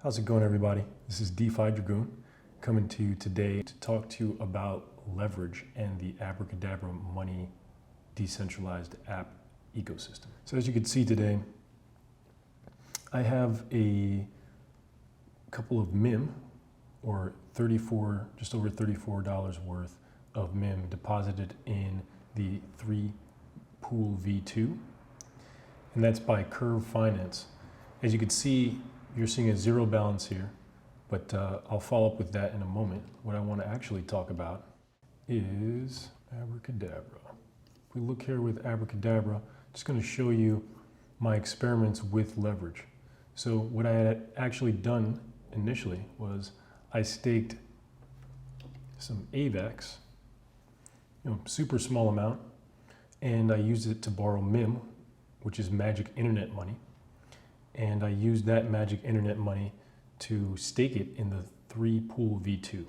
How's it going, everybody? This is DeFi Dragoon coming to you today to talk to you about leverage and the Abracadabra.Money decentralized app ecosystem. So as you can see today, I have a couple of MEM, or just over $34 worth of MEM deposited in the 3 Pool V2, and that's by Curve Finance. As you can see, you're seeing a zero balance here, but I'll follow up with that in a moment. What I want to actually talk about is Abracadabra. If we look here with Abracadabra, I'm just going to show you my experiments with leverage. So what I had actually done initially was I staked some AVAX, super small amount, and I used it to borrow MEM, which is magic internet money. And I used that magic internet money to stake it in the 3 Pool V2.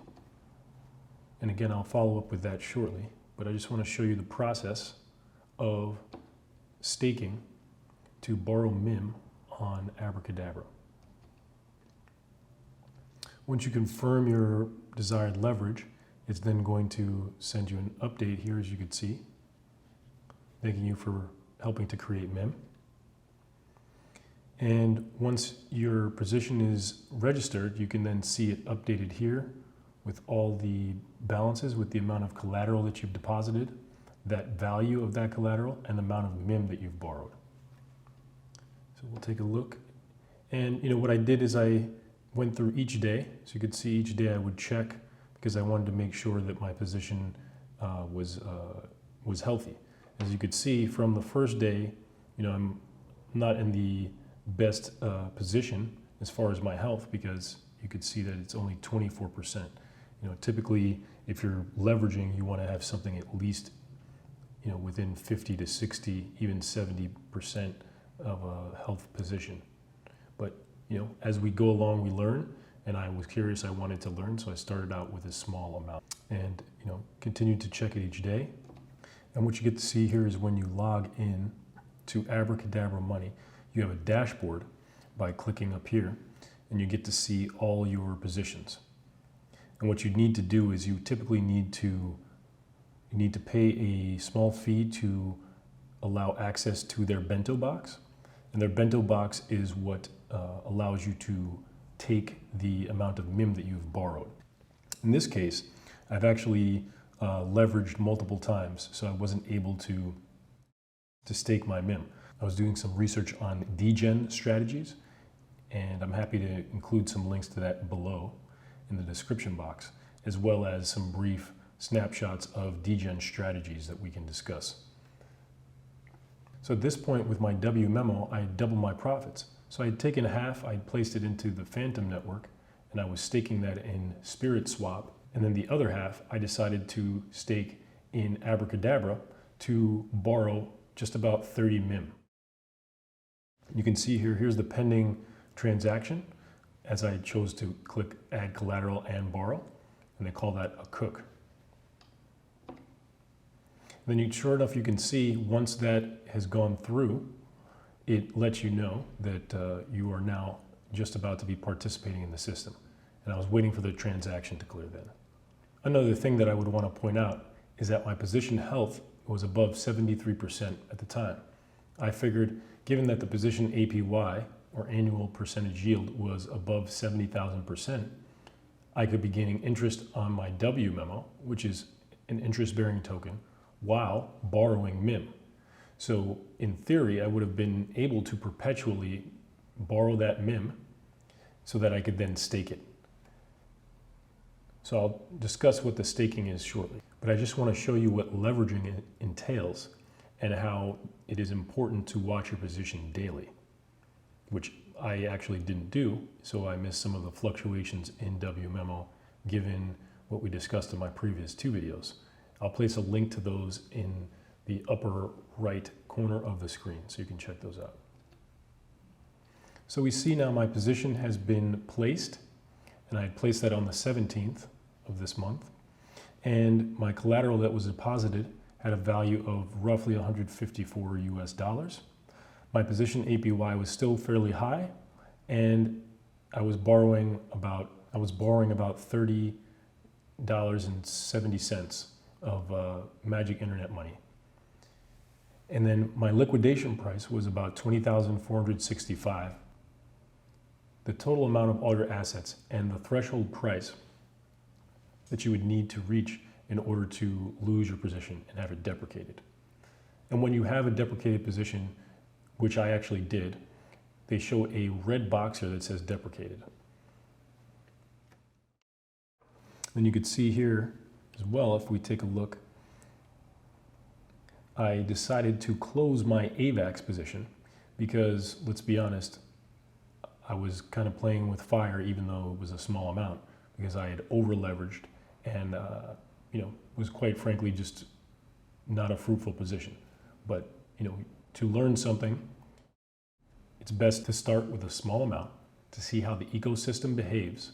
And again, I'll follow up with that shortly, but I just want to show you the process of staking to borrow MEM on Abracadabra. Once you confirm your desired leverage, it's then going to send you an update here, as you can see, thanking you for helping to create MEM. And once your position is registered, you can then see it updated here with all the balances, with the amount of collateral that you've deposited, that value of that collateral, and the amount of MEM that you've borrowed. So we'll take a look. And what I did is I went through each day. So you could see each day I would check because I wanted to make sure that my position was healthy. As you could see from the first day, I'm not in the best position as far as my health, because you could see that it's only 24%. Typically if you're leveraging, you want to have something at least within 50 to 60, even 70% of a health position. But as we go along, we learn, and I was curious, I wanted to learn, so I started out with a small amount and continued to check it each day. And what you get to see here is when you log in to Abracadabra.Money, you have a dashboard by clicking up here, and you get to see all your positions. And what you need to do is you typically need to pay a small fee to allow access to their bento box. And their bento box is what allows you to take the amount of MEM that you've borrowed. In this case, I've actually leveraged multiple times, so I wasn't able to stake my MEM. I was doing some research on Degen strategies, and I'm happy to include some links to that below in the description box, as well as some brief snapshots of Degen strategies that we can discuss. So at this point with my Wmemo, I had doubled my profits. So I had taken half, I had placed it into the Phantom network, and I was staking that in Spirit Swap. And then the other half, I decided to stake in Abracadabra to borrow just about 30 MEM. You can see here, here's the pending transaction, as I chose to click add collateral and borrow, and they call that a cook. Then sure enough, you can see once that has gone through, it lets you know that you are now just about to be participating in the system. And I was waiting for the transaction to clear then. Another thing that I would want to point out is that my position health was above 73% at the time. I figured, given that the position APY, or annual percentage yield, was above 70,000%, I could be gaining interest on my Wmemo, which is an interest-bearing token, while borrowing MEM. So in theory, I would have been able to perpetually borrow that MEM so that I could then stake it. So I'll discuss what the staking is shortly, but I just want to show you what leveraging entails and how it is important to watch your position daily, which I actually didn't do, so I missed some of the fluctuations in Wmemo given what we discussed in my previous 2 videos. I'll place a link to those in the upper right corner of the screen so you can check those out. So we see now my position has been placed, and I placed that on the 17th of this month, and my collateral that was deposited had a value of roughly 154 US dollars. My position APY was still fairly high, and I was borrowing about $30.70 of magic internet money. And then my liquidation price was about $20,465. The total amount of all your assets and the threshold price that you would need to reach in order to lose your position and have it deprecated. And when you have a deprecated position, which I actually did, they show a red box here that says deprecated. Then you could see here as well, if we take a look, I decided to close my AVAX position because, let's be honest, I was kind of playing with fire even though it was a small amount because I had over leveraged and was quite frankly just not a fruitful position. But to learn something, it's best to start with a small amount to see how the ecosystem behaves.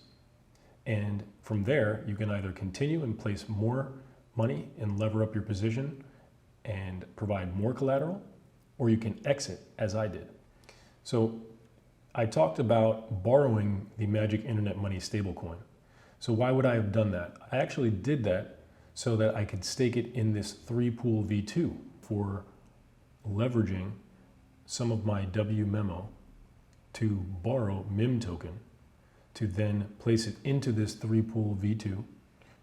And from there, you can either continue and place more money and lever up your position and provide more collateral, or you can exit as I did. So I talked about borrowing the Magic Internet Money stablecoin. So why would I have done that? I actually did that so that I could stake it in this 3-pool V2 for leveraging some of my Wmemo to borrow MIM token to then place it into this 3-pool V2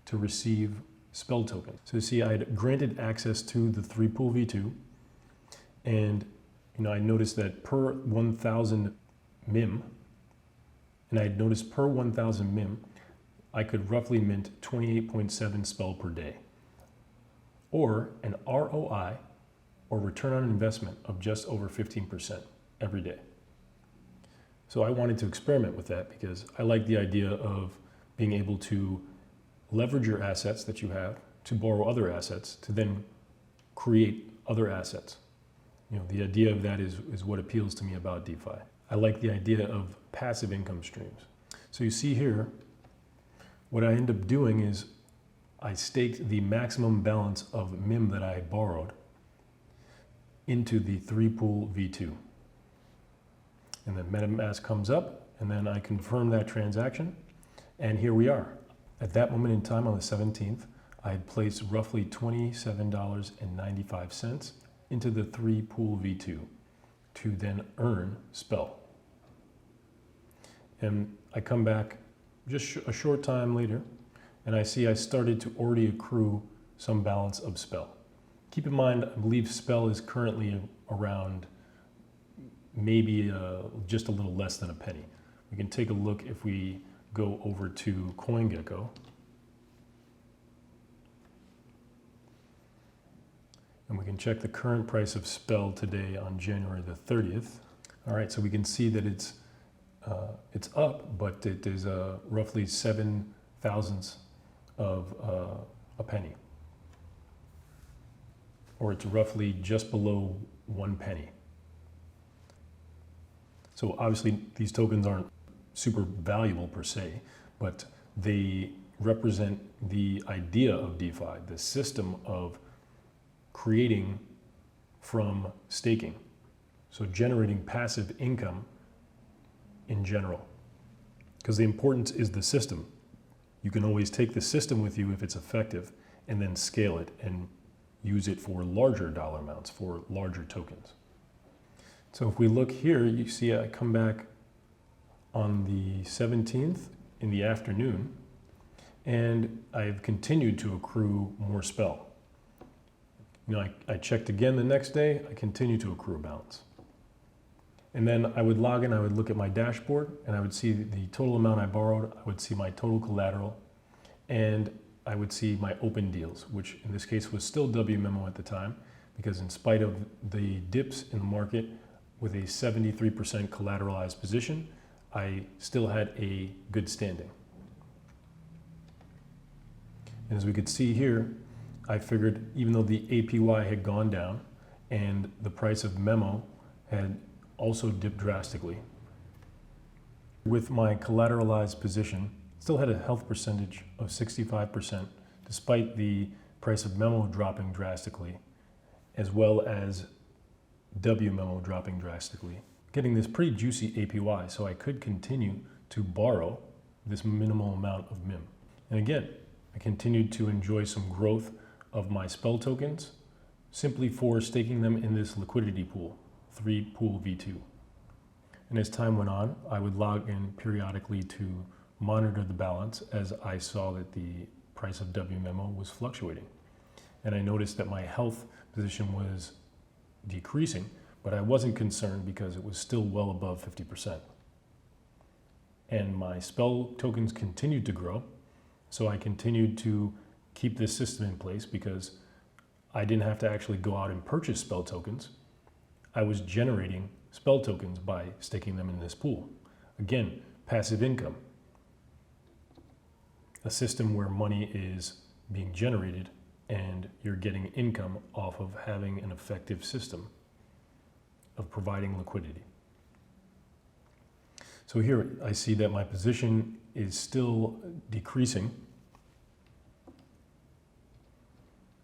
to receive spell token. So you see, I had granted access to the 3-pool V2, and I noticed that per 1,000 MIM, and I had noticed per 1,000 MIM, I could roughly mint 28.7 spell per day, or an ROI, or return on investment, of just over 15% every day. So I wanted to experiment with that because I like the idea of being able to leverage your assets that you have to borrow other assets to then create other assets. The idea of that is what appeals to me about DeFi. I like the idea of passive income streams. So you see here, what I end up doing is I staked the maximum balance of MIM that I borrowed into the 3-pool V2. And then MetaMask comes up, and then I confirm that transaction, and here we are. At that moment in time, on the 17th, I had placed roughly $27.95 into the 3-pool V2 to then earn spell. And I come back just a short time later, and I see I started to already accrue some balance of spell. Keep in mind, I believe spell is currently around maybe just a little less than a penny. We can take a look if we go over to CoinGecko. And we can check the current price of spell today on January the 30th. All right, so we can see that it's up, but it is roughly 7 thousandths of a penny. Or it's roughly just below 1 penny. So obviously these tokens aren't super valuable per se, but they represent the idea of DeFi, the system of creating from staking. So generating passive income in general. Because the importance is the system. You can always take the system with you if it's effective and then scale it and use it for larger dollar amounts, for larger tokens. So if we look here, you see I come back on the 17th in the afternoon, and I've continued to accrue more spell. I checked again the next day, I continue to accrue a balance. And then I would log in, I would look at my dashboard, and I would see the total amount I borrowed, I would see my total collateral, and I would see my open deals, which in this case was still Wmemo at the time, because in spite of the dips in the market, with a 73% collateralized position, I still had a good standing. And as we could see here, I figured even though the APY had gone down and the price of Memo had also dipped drastically, with my collateralized position, still had a health percentage of 65%, despite the price of Memo dropping drastically, as well as Wmemo dropping drastically, getting this pretty juicy APY, so I could continue to borrow this minimal amount of MIM. And again, I continued to enjoy some growth of my SPELL tokens simply for staking them in this liquidity pool, 3 pool V2. And as time went on, I would log in periodically to monitor the balance as I saw that the price of Wmemo was fluctuating. And I noticed that my health position was decreasing, but I wasn't concerned because it was still well above 50%. And my SPELL tokens continued to grow, so I continued to keep this system in place because I didn't have to actually go out and purchase SPELL tokens. I was generating SPELL tokens by staking them in this pool. Again, passive income. A system where money is being generated and you're getting income off of having an effective system of providing liquidity. So here I see that my position is still decreasing.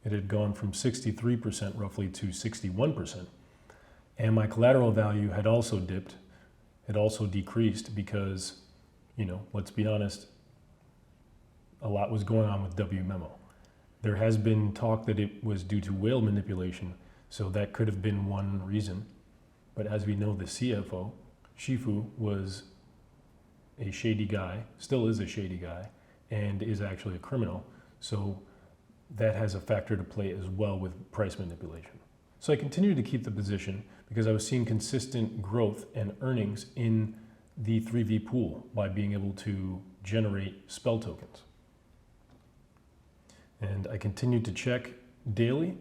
It had gone from 63% roughly to 61%. And my collateral value had also dipped. It also decreased because, let's be honest, a lot was going on with Wmemo. There has been talk that it was due to whale manipulation, so that could have been one reason. But as we know, the CFO, Shifu, was a shady guy, still is a shady guy, and is actually a criminal. So that has a factor to play as well with price manipulation. So I continued to keep the position because I was seeing consistent growth and earnings in the 3V pool by being able to generate SPELL tokens. And I continued to check daily,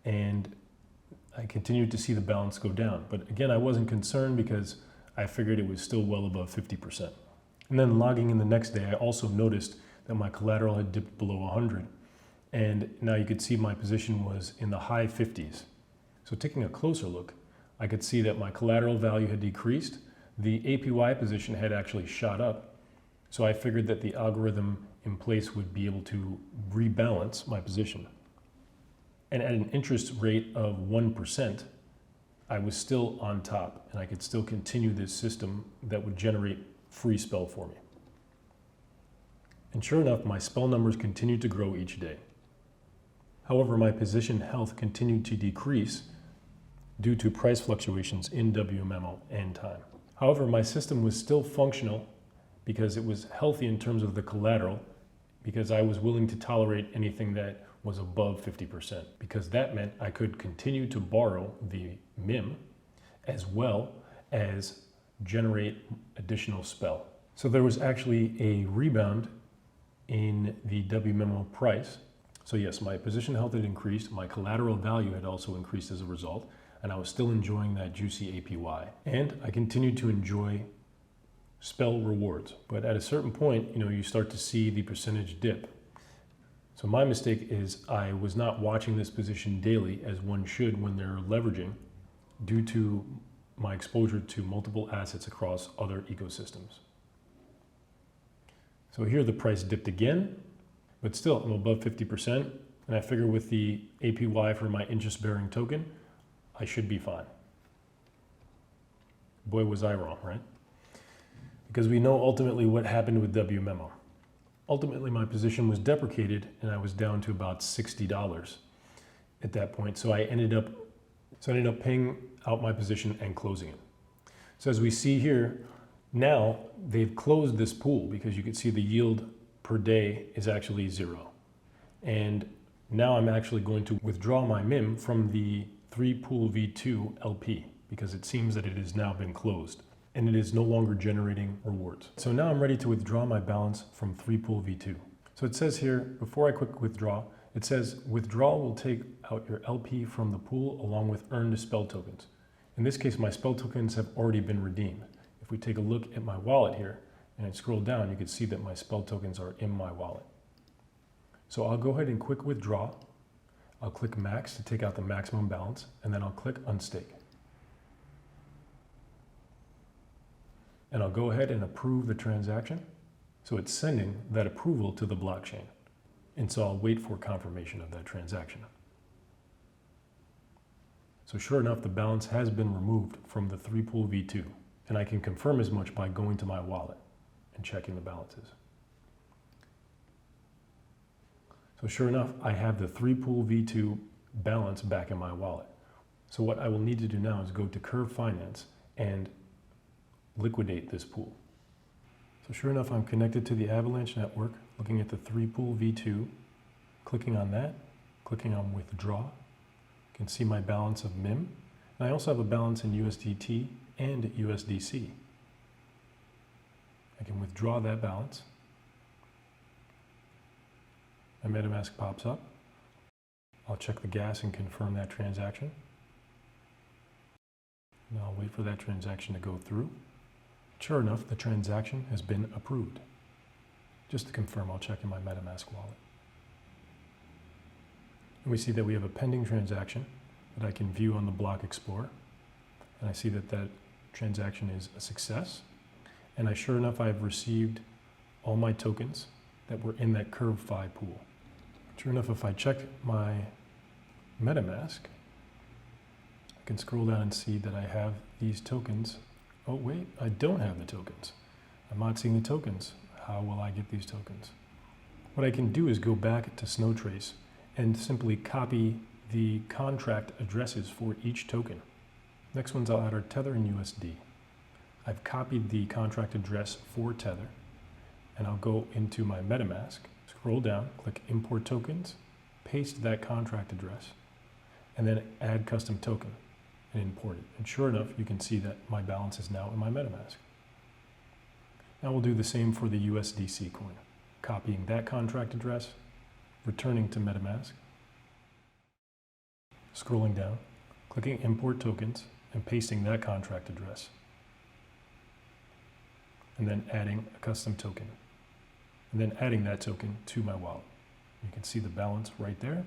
and I continued to see the balance go down. But again, I wasn't concerned because I figured it was still well above 50%. And then logging in the next day, I also noticed that my collateral had dipped below 100. And now you could see my position was in the high 50s. So taking a closer look, I could see that my collateral value had decreased. The APY position had actually shot up. So I figured that the algorithm in place would be able to rebalance my position. And at an interest rate of 1%, I was still on top, and I could still continue this system that would generate free SPELL for me. And sure enough, my SPELL numbers continued to grow each day. However, my position health continued to decrease due to price fluctuations in Wmemo and time. However, my system was still functional because it was healthy in terms of the collateral, because I was willing to tolerate anything that was above 50%, because that meant I could continue to borrow the MIM as well as generate additional SPELL. So there was actually a rebound in the Wmemo price. So yes, my position health had increased, my collateral value had also increased as a result, and I was still enjoying that juicy APY. And I continued to enjoy SPELL rewards. But at a certain point, you start to see the percentage dip. So my mistake is I was not watching this position daily as one should when they're leveraging, due to my exposure to multiple assets across other ecosystems. So here the price dipped again, but still I'm above 50%. And I figure with the APY for my interest-bearing token, I should be fine. Boy, was I wrong, right? Because we know ultimately what happened with Wmemo. Ultimately, my position was deprecated and I was down to about $60 at that point. So I ended up paying out my position and closing it. So as we see here, now they've closed this pool because you can see the yield per day is actually 0. And now I'm actually going to withdraw my MIM from the 3 pool V2 LP because it seems that it has now been closed and it is no longer generating rewards. So now I'm ready to withdraw my balance from 3 pool V2. So it says here, before I click withdraw, it says withdrawal will take out your LP from the pool along with earned SPELL tokens. In this case, my SPELL tokens have already been redeemed. If we take a look at my wallet here and I scroll down, you can see that my SPELL tokens are in my wallet. So I'll go ahead and quick withdraw. I'll click max to take out the maximum balance, and then I'll click unstake. And I'll go ahead and approve the transaction. So it's sending that approval to the blockchain. And so I'll wait for confirmation of that transaction. So sure enough, the balance has been removed from the 3 pool V2. And I can confirm as much by going to my wallet. and checking the balances. So sure enough, I have the 3-pool V2 balance back in my wallet. So what I will need to do now is go to Curve Finance and liquidate this pool. So sure enough, I'm connected to the Avalanche network, looking at the 3-pool V2, clicking on that, clicking on withdraw. You can see my balance of MEM. And I also have a balance in USDT and USDC. I can withdraw that balance. My MetaMask pops up. I'll check the gas and confirm that transaction. And I'll wait for that transaction to go through. Sure enough, the transaction has been approved. Just to confirm, I'll check in my MetaMask wallet. And we see that we have a pending transaction that I can view on the Block Explorer. And I see that that transaction is a success. And sure enough, I've received all my tokens that were in that CURVE.FI pool. Sure enough, if I check my MetaMask, I can scroll down and see that I have these tokens. Oh wait, I don't have the tokens. I'm not seeing the tokens. How will I get these tokens? What I can do is go back to Snowtrace and simply copy the contract addresses for each token. Next ones I'll add are Tether and USD. I've copied the contract address for Tether, and I'll go into my MetaMask, scroll down, click Import Tokens, paste that contract address, and then add custom token and import it. And sure enough, you can see that my balance is now in my MetaMask. Now we'll do the same for the USDC coin, copying that contract address, returning to MetaMask, scrolling down, clicking Import Tokens, and pasting that contract address, and then adding a custom token, and then adding that token to my wallet. You can see the balance right there,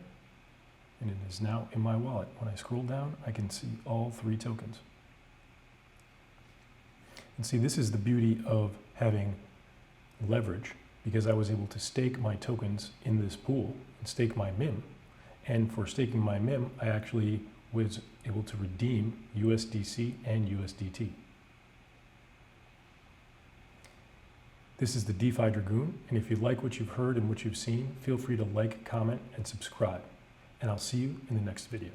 and it is now in my wallet. When I scroll down, I can see all 3 tokens. And see, this is the beauty of having leverage, because I was able to stake my tokens in this pool and stake my MEM. And for staking my MEM, I actually was able to redeem USDC and USDT. This is the DeFi Dragoon, and if you like what you've heard and what you've seen, feel free to like, comment, and subscribe. And I'll see you in the next video.